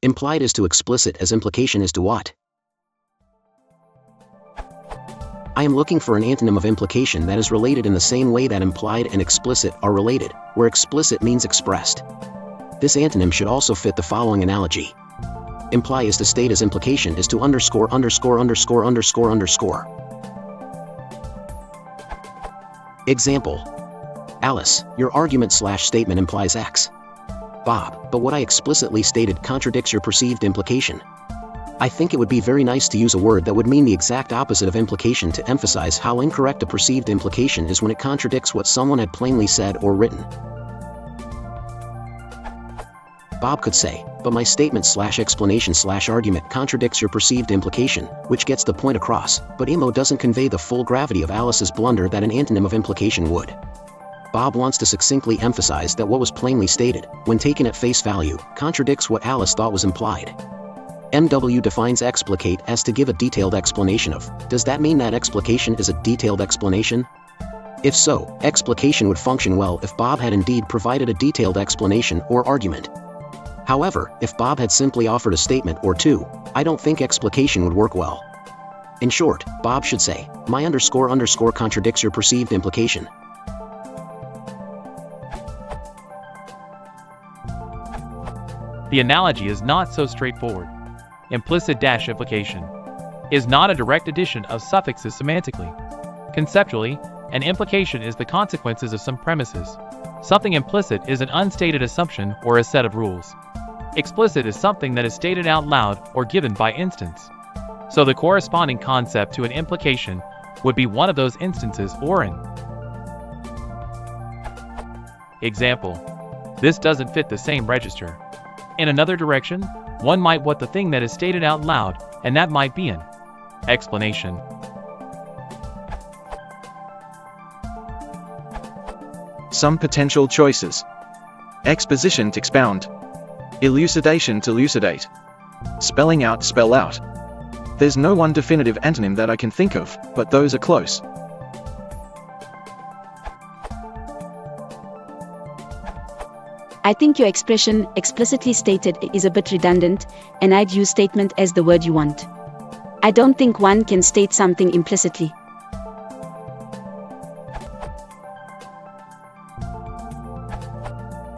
Implied is to explicit as implication is to what? I am looking for an antonym of implication that is related in the same way that implied and explicit are related, where explicit means expressed. This antonym should also fit the following analogy. Imply is to state as implication is to underscore. Example. Alice, your argument/statement implies X. Bob, but what I explicitly stated contradicts your perceived implication. I think it would be very nice to use a word that would mean the exact opposite of implication to emphasize how incorrect a perceived implication is when it contradicts what someone had plainly said or written. Bob could say, but my statement/explanation/argument contradicts your perceived implication, which gets the point across, but Imo doesn't convey the full gravity of Alice's blunder that an antonym of implication would. Bob wants to succinctly emphasize that what was plainly stated, when taken at face value, contradicts what Alice thought was implied. MW defines explicate as to give a detailed explanation of. Does that mean that explication is a detailed explanation? If so, explication would function well if Bob had indeed provided a detailed explanation or argument. However, if Bob had simply offered a statement or two, I don't think explication would work well. In short, Bob should say, my __ contradicts your perceived implication. The analogy is not so straightforward. Implicit-implication is not a direct addition of suffixes semantically. Conceptually, an implication is the consequences of some premises. Something implicit is an unstated assumption or a set of rules. Explicit is something that is stated out loud or given by instance. So the corresponding concept to an implication would be one of those instances or an example. This doesn't fit the same register. In another direction, one might want the thing that is stated out loud, and that might be an explanation. Some potential choices. Exposition to expound. Elucidation to elucidate. Spelling out, spell out. There's no one definitive antonym that I can think of, but those are close. I think your expression, explicitly stated, is a bit redundant, and I'd use statement as the word you want. I don't think one can state something implicitly.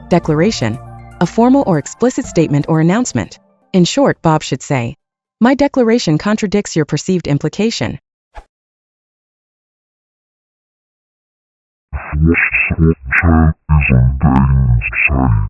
Declaration. A formal or explicit statement or announcement. In short, Bob should say, my declaration contradicts your perceived implication. Is on dating site.